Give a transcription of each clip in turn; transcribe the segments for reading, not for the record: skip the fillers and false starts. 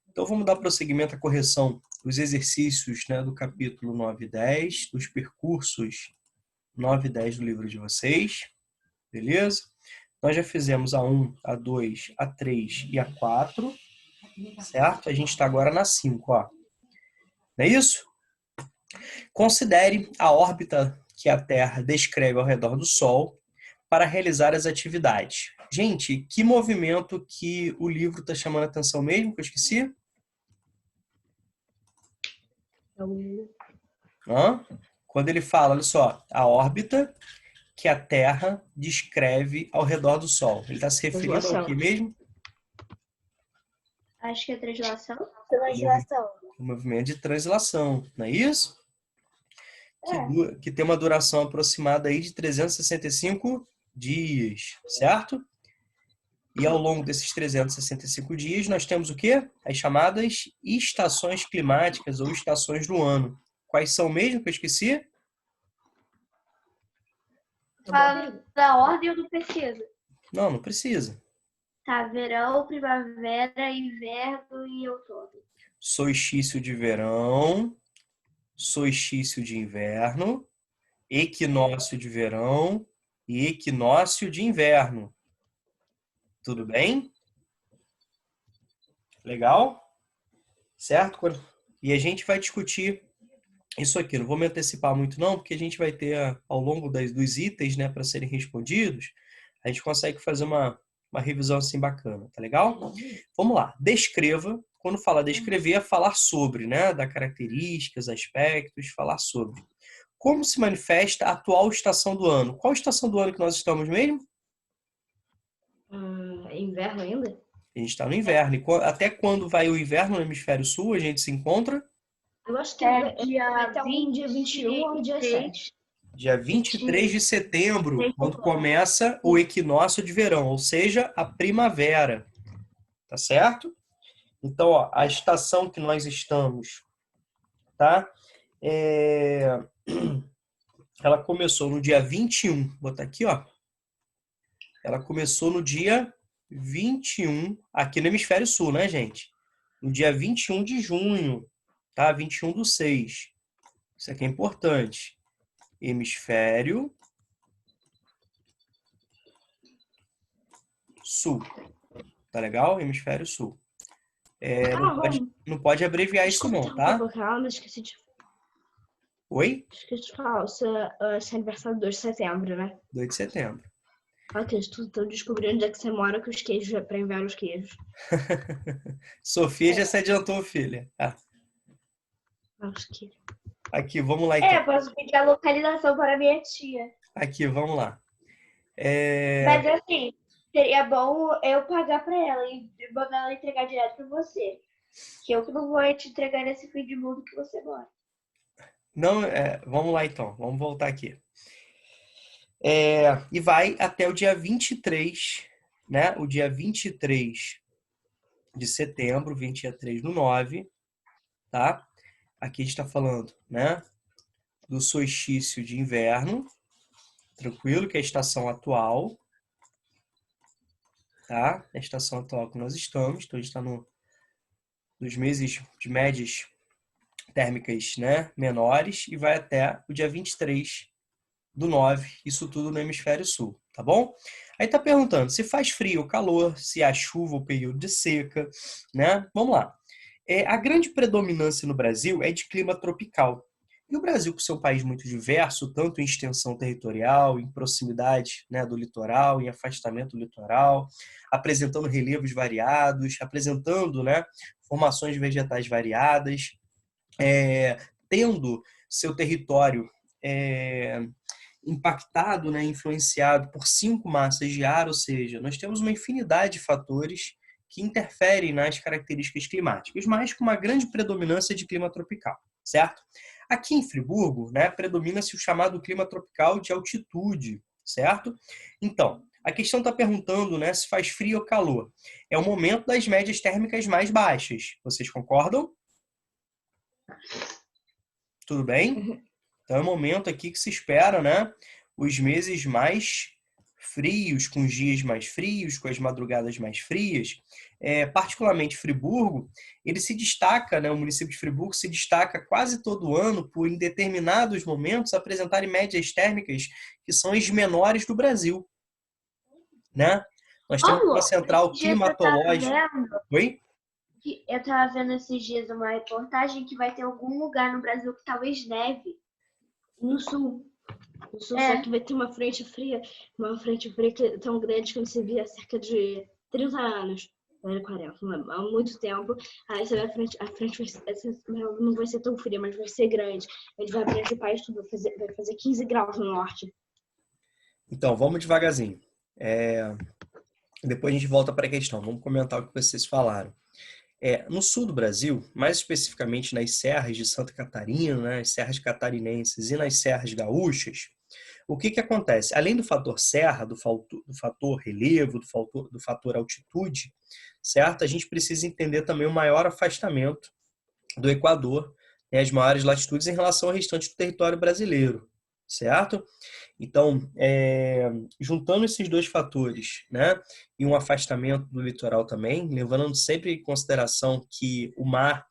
Então, vamos dar prosseguimento à correção dos exercícios, né, do capítulo 9 e 10, dos percursos 9 e 10 do livro de vocês. Beleza? Nós já fizemos a 1, a 2, a 3 e a 4, certo? A gente está agora na 5, ó. Não é isso? Considere a órbita que a Terra descreve ao redor do Sol para realizar as atividades. Gente, que movimento que o livro está chamando a atenção mesmo, que eu esqueci? Quando ele fala, olha só, a órbita que a Terra descreve ao redor do Sol. Ele está se referindo ao que mesmo? Acho que é translação. O movimento de translação, não é isso? Que tem uma duração aproximada aí de 365 dias, certo? E ao longo desses 365 dias, nós temos o quê? As chamadas estações climáticas ou estações do ano. Quais são mesmo que eu esqueci? Da ordem ou do precisa? Não precisa. Tá, verão, primavera, inverno e outono. Solstício de verão, solstício de inverno, equinócio de verão e equinócio de inverno. Tudo bem? Legal? Certo? E a gente vai discutir isso aqui. Não vou me antecipar muito não, porque a gente vai ter, ao longo dos itens, né, para serem respondidos, a gente consegue fazer uma revisão assim bacana, tá legal? Vamos lá. Descreva. Quando fala descrever, é falar sobre, né, dar características, aspectos, falar sobre. Como se manifesta a atual estação do ano? Qual estação do ano que nós estamos mesmo? Inverno ainda? A gente está no inverno. E até quando vai o inverno no hemisfério sul, a gente se encontra? Eu acho que dia 21 ou dia 7. Dia 23 de setembro, quando começa o equinócio de verão, ou seja, a primavera. Tá certo? Então, ó, a estação que nós estamos, tá? Ela começou no dia 21. Vou botar aqui, ó. Ela começou no dia 21, aqui no hemisfério sul, né, gente? No dia 21 de junho, tá? 21/6. Isso aqui é importante. Hemisfério sul. Tá legal? Hemisfério sul. Não pode abreviar isso não, tá? Oi? Esqueci de falar, esse é aniversário 2 de setembro, né? 2 de setembro. Ok, estou descobrindo onde é que você mora com os queijos, para enviar os queijos. Sofia já se adiantou, filha. Aqui, vamos lá então. Posso pedir a localização para minha tia. Aqui, vamos lá. Mas assim, seria bom eu pagar para ela e mandar ela entregar direto para você. Que eu que não vou te entregar nesse fim de mundo que você mora. Não, vamos lá então. Vamos voltar aqui. E vai até o dia 23, né? O dia 23 de setembro, 23/9, tá? Aqui a gente está falando, né? Do solstício de inverno, tranquilo, que é a estação atual, tá? É a estação atual que nós estamos. Então a gente está nos meses de médias térmicas, né, menores, e vai até o dia 23/9, isso tudo no hemisfério sul, tá bom? Aí tá perguntando se faz frio ou calor, se há chuva ou período de seca, né? Vamos lá. A grande predominância no Brasil é de clima tropical. E o Brasil, por ser um país muito diverso, tanto em extensão territorial, em proximidade, né, do litoral, em afastamento do litoral, apresentando relevos variados, apresentando, né, formações vegetais variadas, tendo seu território impactado, né, influenciado por 5 massas de ar, ou seja, nós temos uma infinidade de fatores que interferem nas características climáticas, mas com uma grande predominância de clima tropical, certo? Aqui em Friburgo, né, predomina-se o chamado clima tropical de altitude, certo? Então, a questão está perguntando, né, se faz frio ou calor. É o momento das médias térmicas mais baixas. Vocês concordam? Tudo bem? Então é o momento aqui que se espera, né, os meses mais frios, com os dias mais frios, com as madrugadas mais frias, particularmente Friburgo, ele se destaca, né, o município de Friburgo se destaca quase todo ano por, em determinados momentos, apresentarem médias térmicas que são as menores do Brasil, né? Nós temos uma central climatológica. Oi? Eu estava vendo esses dias uma reportagem que vai ter algum lugar no Brasil que talvez neve. No sul. No sul, só que vai ter uma frente fria que é tão grande que você via há cerca de 30 anos. 40, há muito tempo. Aí você vai a frente não vai ser tão fria, mas vai ser grande. Ele vai abranger o país tudo, vai fazer 15 graus no norte. Então, vamos devagarzinho. Depois a gente volta para a questão. Vamos comentar o que vocês falaram. No sul do Brasil, mais especificamente nas serras de Santa Catarina, né, as serras catarinenses e nas serras gaúchas, o que acontece? Além do fator serra, do fator relevo, do fator altitude, certo? A gente precisa entender também o maior afastamento do Equador, né, as maiores latitudes em relação ao restante do território brasileiro, certo? Então, juntando esses dois fatores, né, e um afastamento do litoral também, levando sempre em consideração que o mar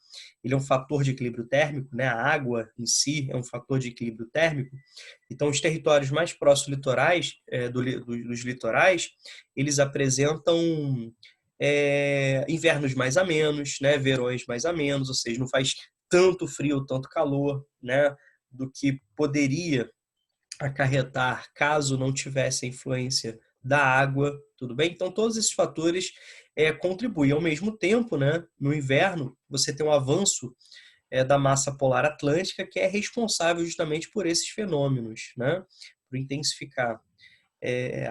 ele é um fator de equilíbrio térmico, né, a água em si é um fator de equilíbrio térmico. Então, os territórios mais próximos litorais, dos litorais, eles apresentam invernos mais amenos, né, verões mais amenos, ou seja, não faz tanto frio, tanto calor, né, do que poderia acarretar caso não tivesse a influência da água, tudo bem? Então, todos esses fatores contribuem. Ao mesmo tempo, né, no inverno, você tem um avanço da massa polar atlântica, que é responsável justamente por esses fenômenos, né, por intensificar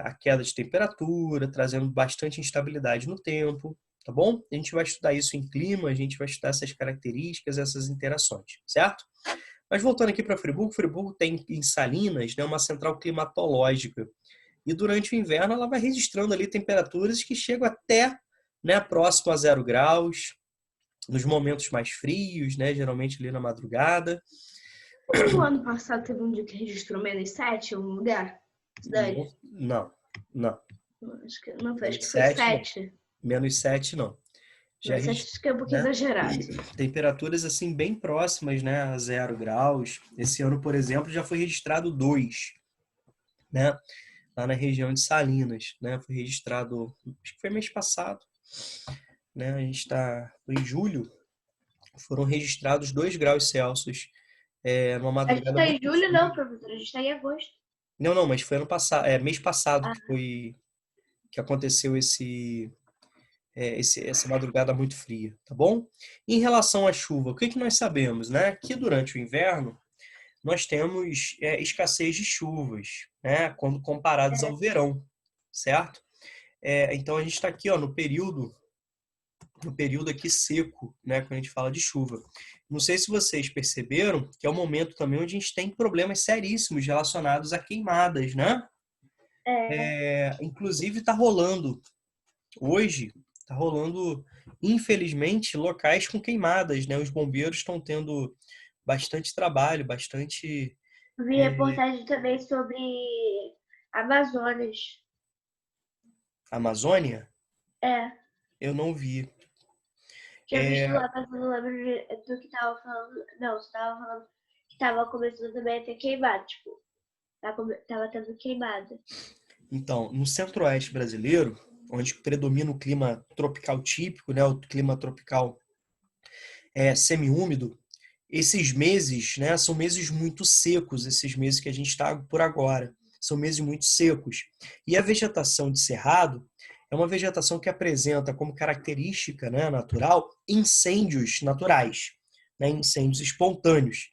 a queda de temperatura, trazendo bastante instabilidade no tempo, tá bom? A gente vai estudar isso em clima, a gente vai estudar essas características, essas interações, certo? Mas voltando aqui para Friburgo, Friburgo tem em Salinas, né, uma central climatológica. E durante o inverno ela vai registrando ali temperaturas que chegam até, né, próximo a 0 graus, nos momentos mais frios, né, geralmente ali na madrugada. No ano passado teve um dia que registrou -7 em um lugar? Cidade? Não. Acho que não foi, acho que foi 7. -7 não. Já acho que é um pouquinho exagerado. Temperaturas assim bem próximas, né, a 0 graus. Esse ano, por exemplo, já foi registrado 2, né, lá na região de Salinas, né, foi registrado, acho que foi mês passado, né, a gente está em julho, foram registrados 2 graus Celsius numa madrugada. A gente está em julho, não, professor, a gente está em agosto. Não, mas foi ano passado, mês passado que aconteceu essa madrugada muito fria, tá bom? Em relação à chuva, o que nós sabemos, né? Que durante o inverno nós temos escassez de chuvas, né? Quando comparados ao verão, certo? Então a gente está aqui, ó, no período aqui seco, né? Quando a gente fala de chuva. Não sei se vocês perceberam que é o momento também onde a gente tem problemas seríssimos relacionados a queimadas, né? Inclusive está rolando hoje. Está rolando, infelizmente, locais com queimadas, né? Os bombeiros estão tendo bastante trabalho, bastante... Vi reportagem também sobre Amazonas. Amazônia? Eu não vi. Tinha visto lá, mas não lembro do que tava falando. Não, você tava falando que tava começando também a ter queimado, tipo, tava tendo queimada. Então, no centro-oeste brasileiro, onde predomina o clima tropical típico, né, o clima tropical semiúmido, esses meses, né, são meses muito secos, esses meses que a gente está por agora. São meses muito secos. E a vegetação de cerrado é uma vegetação que apresenta como característica, né, natural incêndios naturais, né, incêndios espontâneos.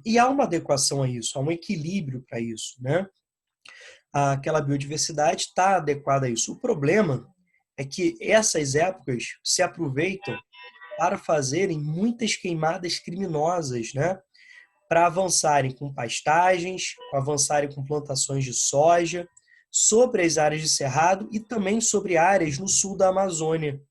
E há uma adequação a isso, há um equilíbrio para isso, né? Aquela biodiversidade está adequada a isso. O problema é que essas épocas se aproveitam para fazerem muitas queimadas criminosas, né? Para avançarem com pastagens, avançarem com plantações de soja, sobre as áreas de cerrado e também sobre áreas no sul da Amazônia,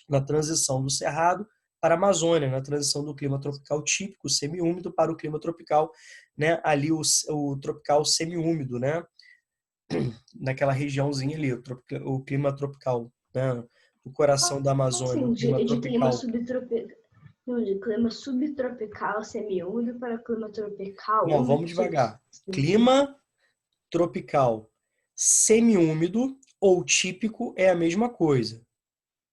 na transição do cerrado para a Amazônia, na transição do clima tropical típico, semiúmido, para o clima tropical, né? Ali o tropical semiúmido, né? naquela regiãozinha ali, o clima tropical, né? O coração da Amazônia, Assim, o clima de clima tropical. subtropical. Não, de clima subtropical semiúmido para clima tropical Não, úmido. vamos devagar. Clima tropical semiúmido ou típico é a mesma coisa,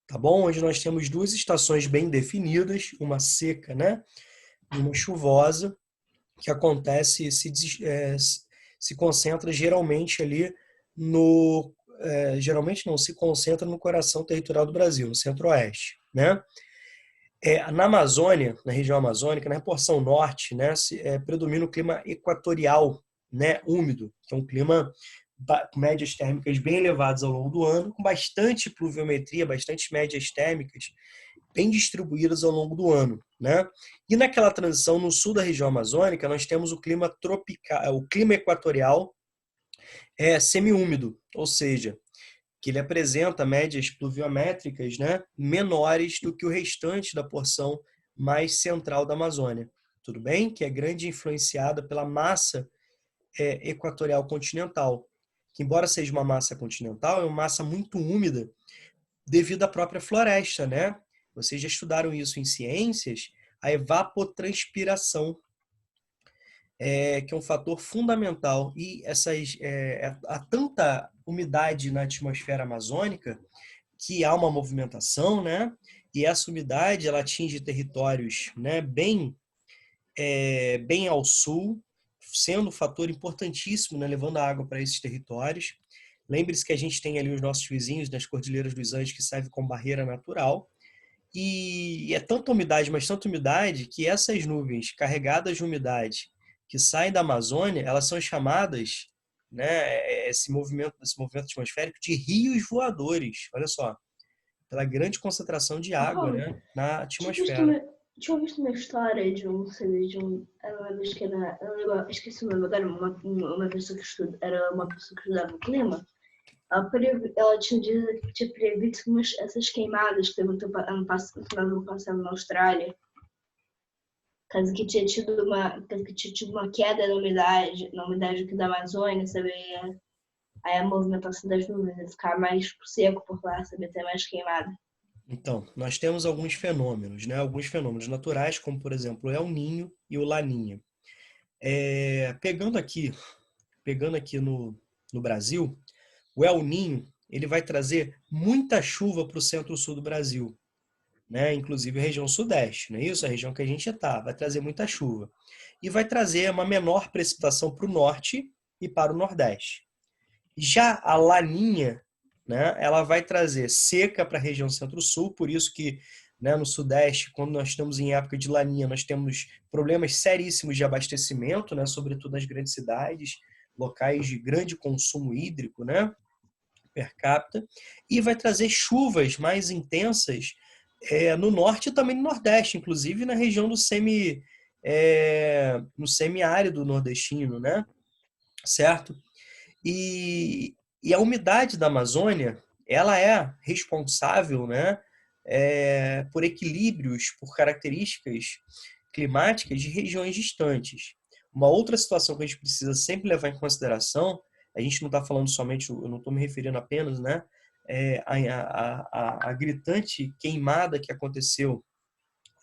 tá bom? Onde nós temos duas estações bem definidas, uma seca, né? E uma chuvosa, que acontece, se concentra geralmente ali no... geralmente não, se concentra no coração territorial do Brasil, no centro-oeste, né? Na Amazônia, na região amazônica, na porção norte, né, predomina o clima equatorial, né, úmido, que é um clima com médias térmicas bem elevadas ao longo do ano, com bastante pluviometria, bastante médias térmicas bem distribuídas ao longo do ano, né? E naquela transição no sul da região amazônica, nós temos o clima tropical, o clima equatorial semiúmido, ou seja, que ele apresenta médias pluviométricas, né, menores do que o restante da porção mais central da Amazônia. Tudo bem? Que é grande influenciada pela massa equatorial continental, que embora seja uma massa continental, é uma massa muito úmida devido à própria floresta, né? Vocês já estudaram isso em ciências, a evapotranspiração, que é um fator fundamental. E há tanta umidade na atmosfera amazônica que há uma movimentação, né? E essa umidade ela atinge territórios, né, bem ao sul, sendo um fator importantíssimo, né, levando a água para esses territórios. Lembre-se que a gente tem ali os nossos vizinhos das Cordilheiras dos Andes que servem como barreira natural. E é tanta umidade, mas tanta umidade, que essas nuvens carregadas de umidade que saem da Amazônia, elas são chamadas, né, esse movimento atmosférico de rios voadores. Olha só, pela grande concentração de água, né, na atmosfera. Tinha visto uma história de um CD era uma vez que era, esqueci o nome agora, uma pessoa que estuda, era uma pessoa que estudava o clima. Ela tinha previsto essas queimadas que teve no final do ano passado na Austrália. Caso que tinha tido uma queda na umidade aqui da Amazônia, sabe? Aí a movimentação das nuvens ia ficar mais seco por lá, sabe? Até mais queimado. Então, nós temos alguns fenômenos, né? Alguns fenômenos naturais, como por exemplo o El Niño e o Laninha. Pegando aqui no Brasil, o El Niño ele vai trazer muita chuva para o centro-sul do Brasil, né? Inclusive a região sudeste, não é isso? A região que a gente está, vai trazer muita chuva. E vai trazer uma menor precipitação para o norte e para o nordeste. Já a Laninha, né, ela vai trazer seca para a região centro-sul, por isso que, né, no sudeste, quando nós estamos em época de Laninha, nós temos problemas seríssimos de abastecimento, né, sobretudo nas grandes cidades, locais de grande consumo hídrico, né, per capita, e vai trazer chuvas mais intensas no norte e também no nordeste, inclusive na região do no semiárido nordestino, né, certo? E a umidade da Amazônia, ela é responsável, né, por equilíbrios, por características climáticas de regiões distantes. Uma outra situação que a gente precisa sempre levar em consideração, a gente não está falando somente, eu não estou me referindo apenas, né, a gritante queimada que aconteceu,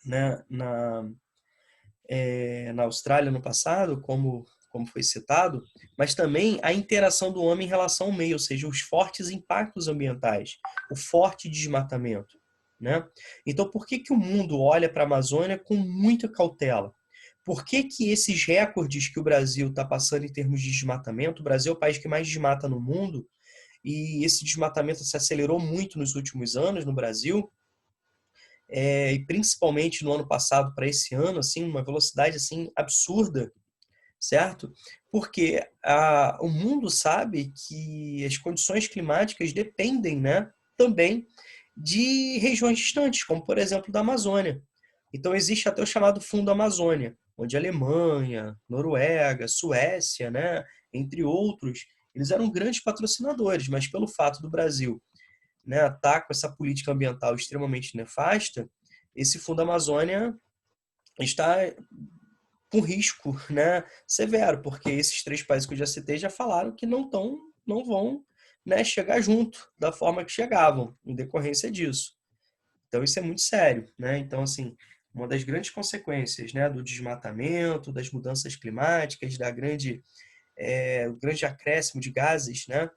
né, na Austrália no passado, como foi citado, mas também a interação do homem em relação ao meio, ou seja, os fortes impactos ambientais, o forte desmatamento, né? Então, por que o mundo olha para a Amazônia com muita cautela? Por que esses recordes que o Brasil está passando em termos de desmatamento, o Brasil é o país que mais desmata no mundo, e esse desmatamento se acelerou muito nos últimos anos no Brasil, e principalmente no ano passado para esse ano, assim, uma velocidade assim absurda, certo? Porque o mundo sabe que as condições climáticas dependem, né, também de regiões distantes, como por exemplo da Amazônia. Então existe até o chamado Fundo Amazônia, onde Alemanha, Noruega, Suécia, né, entre outros, eles eram grandes patrocinadores, mas pelo fato do Brasil, né, estar com essa política ambiental extremamente nefasta, esse Fundo Amazônia está com risco, né, severo, porque esses três países que eu já citei já falaram que não estão não vão, né, chegar junto da forma que chegavam, em decorrência disso. Então, isso é muito sério, né? Então, assim, uma das grandes consequências, né, do desmatamento, das mudanças climáticas, o grande acréscimo de gases, né,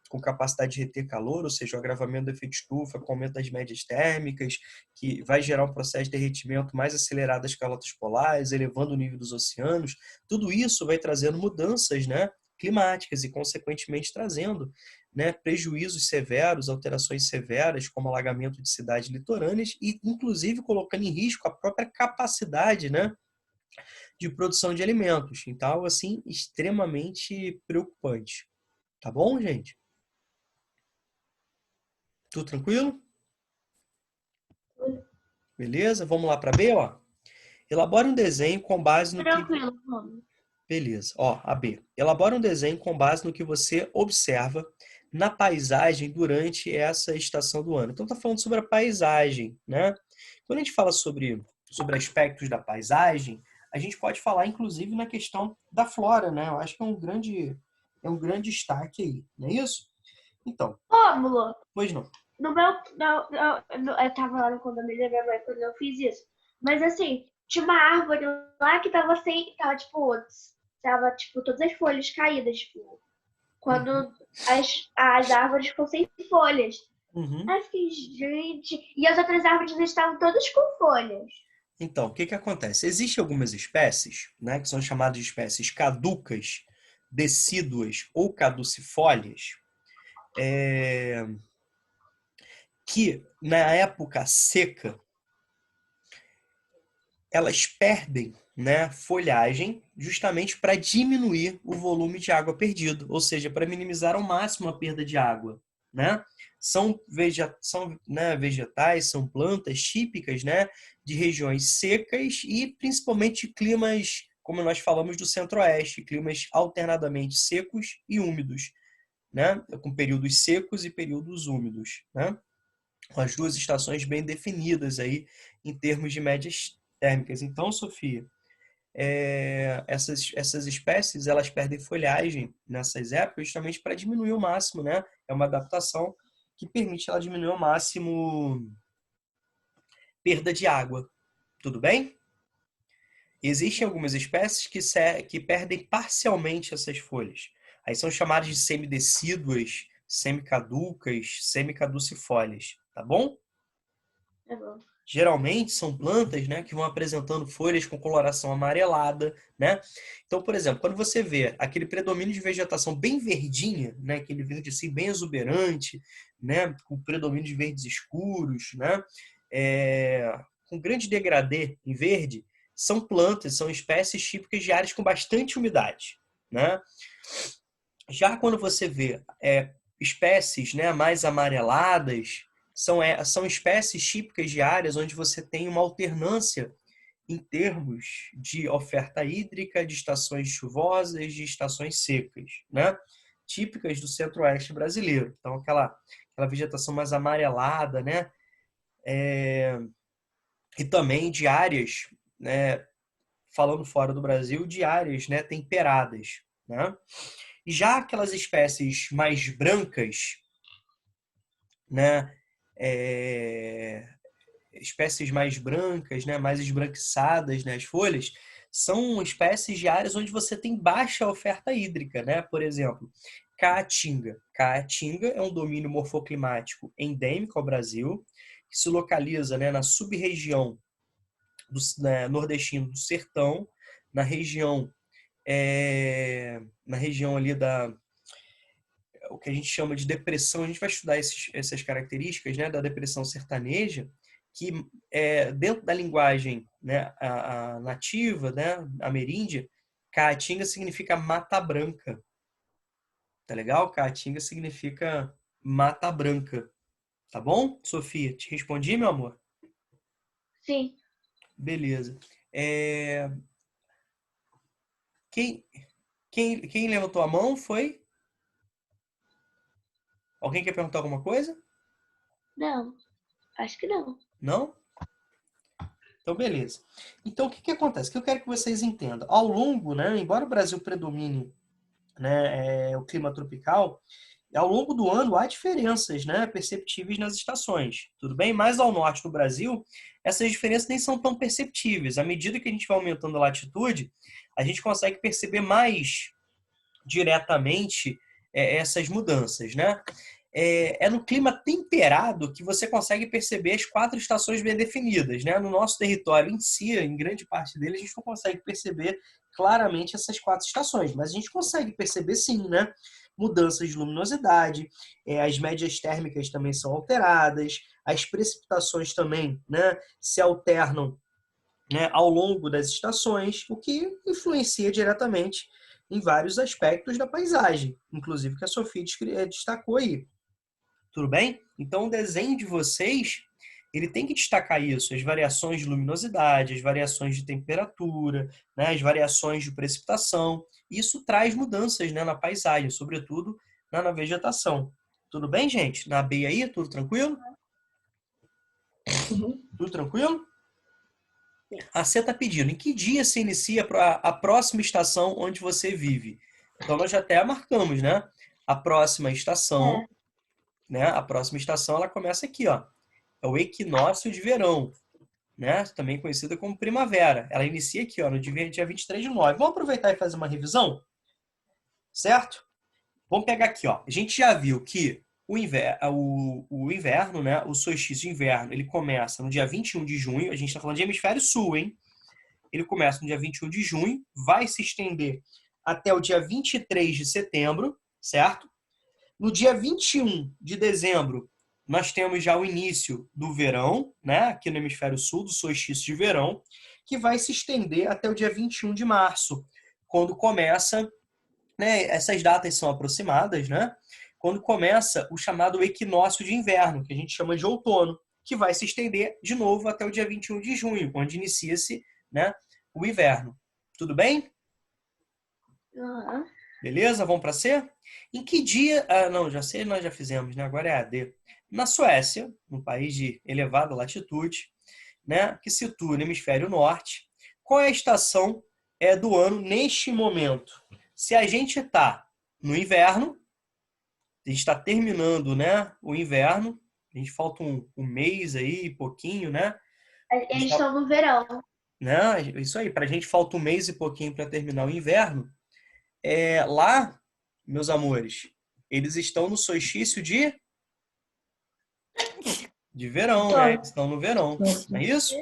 com capacidade de reter calor, ou seja, o agravamento do efeito estufa, com aumento das médias térmicas, que vai gerar um processo de derretimento mais acelerado das calotas polares, elevando o nível dos oceanos. Tudo isso vai trazendo mudanças, né, climáticas e, consequentemente, trazendo, né, prejuízos severos, alterações severas, como alagamento de cidades litorâneas e, inclusive, colocando em risco a própria capacidade, né, de produção de alimentos. Então, assim, extremamente preocupante. Tá bom, gente? Tudo tranquilo? Beleza? Vamos lá para B, ó. Elabore um desenho com base no que... Tranquilo, vamos. Beleza. Ó, a B. Elabore um desenho com base no que você observa na paisagem durante essa estação do ano. Então, tá falando sobre a paisagem, né? Quando a gente fala sobre aspectos da paisagem, a gente pode falar, inclusive, na questão da flora, né? Eu acho que é um grande destaque aí, não é isso? Então, Rômulo, pois não. no meu. Eu tava lá no condomínio da minha mãe quando eu fiz isso. Mas assim, tinha uma árvore lá que tava sem. Tava, tipo, todas as folhas caídas, tipo. Quando as árvores ficam sem folhas. Uhum. Aí eu fiquei, gente. E as outras árvores estavam todas com folhas. Então, o que que acontece? Existem algumas espécies, né, que são chamadas de espécies caducas, decíduas ou caducifólias, que na época seca elas perdem, né, folhagem justamente para diminuir o volume de água perdido, ou seja, para minimizar ao máximo a perda de água, né? São vegetais, são plantas típicas, né, de regiões secas e principalmente climas, como nós falamos, do centro-oeste, climas alternadamente secos e úmidos, né, com períodos secos e períodos úmidos, né? Com as duas estações bem definidas aí em termos de médias térmicas. Então, Sofia, essas espécies elas perdem folhagem nessas épocas justamente para diminuir ao máximo, né? É uma adaptação que permite ela diminuir ao máximo perda de água. Tudo bem? Existem algumas espécies que perdem parcialmente essas folhas. Aí são chamadas de semidecíduas, semicaducas, semicaducifólias, tá bom? Tá bom. Geralmente são plantas, né, que vão apresentando folhas com coloração amarelada, né? Então, por exemplo, quando você vê aquele predomínio de vegetação bem verdinha, né, aquele verde assim bem exuberante, né, com predomínio de verdes escuros, né, com grande degradê em verde, são plantas, são espécies típicas de áreas com bastante umidade, né? Já quando você vê espécies, né, mais amareladas, são espécies típicas de áreas onde você tem uma alternância em termos de oferta hídrica, de estações chuvosas, de estações secas, né? Típicas do centro-oeste brasileiro. Então, aquela vegetação mais amarelada, né? E também de áreas, né, falando fora do Brasil, de áreas, né, temperadas, né? E já aquelas espécies mais brancas, né, espécies mais brancas, né, mais esbranquiçadas, né, as folhas, são espécies de áreas onde você tem baixa oferta hídrica, né? Por exemplo, caatinga. Caatinga é um domínio morfoclimático endêmico ao Brasil, que se localiza, né, na sub-região nordestina do Sertão, na região ali o que a gente chama de depressão. A gente vai estudar essas características, né, da depressão sertaneja, que dentro da linguagem, né, a nativa, né, ameríndia, caatinga significa mata branca. Tá legal? Caatinga significa mata branca. Tá bom, Sofia? Te respondi, meu amor? Sim. Beleza. Quem levantou a mão foi? Alguém quer perguntar alguma coisa? Não. Acho que não. Não? Então, beleza. Então, o que acontece? O que eu quero que vocês entendam? Ao longo, né, embora o Brasil predomine né, o clima tropical, ao longo do ano há diferenças, né, perceptíveis nas estações, tudo bem? Mais ao norte do Brasil, essas diferenças nem são tão perceptíveis. À medida que a gente vai aumentando a latitude, a gente consegue perceber mais diretamente essas mudanças, né? É no clima temperado que você consegue perceber as 4 estações bem definidas, né? No nosso território em si, em grande parte dele, a gente não consegue perceber claramente essas 4 estações, mas a gente consegue perceber sim, né? Mudanças de luminosidade, as médias térmicas também são alteradas, as precipitações também, né, se alternam, né, ao longo das estações, o que influencia diretamente em vários aspectos da paisagem, inclusive que a Sofia destacou aí. Tudo bem? Então o desenho de vocês, ele tem que destacar isso, as variações de luminosidade, as variações de temperatura, né, as variações de precipitação. Isso traz mudanças, né, na paisagem, sobretudo na vegetação. Tudo bem, gente? Na B aí, tudo tranquilo? Uhum. Tudo tranquilo? A C está pedindo, em que dia se inicia a próxima estação onde você vive? Então nós já até marcamos, né? A próxima estação, né? A próxima estação ela começa aqui, ó. É o equinócio de verão, né? Também conhecida como primavera. Ela inicia aqui, ó, no dia 23/9. Vamos aproveitar e fazer uma revisão? Certo? Vamos pegar aqui, ó. A gente já viu que o inverno, né? O solstício de inverno, ele começa no dia 21 de junho. A gente está falando de hemisfério sul, hein? Ele começa no dia 21 de junho, vai se estender até o dia 23 de setembro, certo? No dia 21 de dezembro, nós temos já o início do verão, né? Aqui no hemisfério sul, do solstício de verão, que vai se estender até o dia 21 de março, quando começa, né? Essas datas são aproximadas, né? Quando começa o chamado equinócio de inverno, que a gente chama de outono, que vai se estender de novo até o dia 21 de junho, onde inicia-se, né, o inverno. Tudo bem? Uhum. Beleza? Vamos para C? Em que dia... Ah, não, já sei, nós já fizemos, né? Agora é a D. Na Suécia, um país de elevada latitude, né, que situa no hemisfério norte, qual é a estação do ano neste momento? Se a gente está no inverno, a gente está terminando, né, o inverno, a gente falta um mês aí, pouquinho, né? Eles estão no verão. Né? Isso aí, para a gente falta um mês e pouquinho para terminar o inverno. Lá, meus amores, eles estão no solstício de verão, né? Eles estão no verão, não é isso?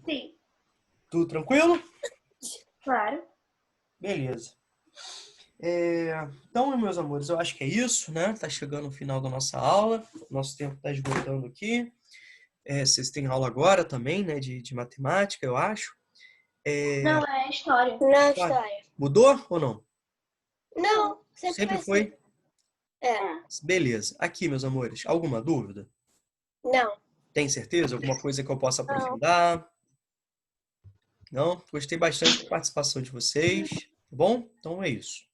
Sim, Tudo tranquilo? claro. Beleza. Então, meus amores, eu acho que é isso, né? Tá chegando o final da nossa aula, nosso tempo está esgotando aqui. Vocês têm aula agora também, né? De matemática, eu acho. Não, é história. Não, história. Mudou ou não? Não, Sempre assim. foi? É. Beleza. Aqui, meus amores, alguma dúvida? Não. Tem certeza? Alguma coisa que eu possa aprofundar? Não? Gostei bastante da participação de vocês. Tá bom? Então é isso.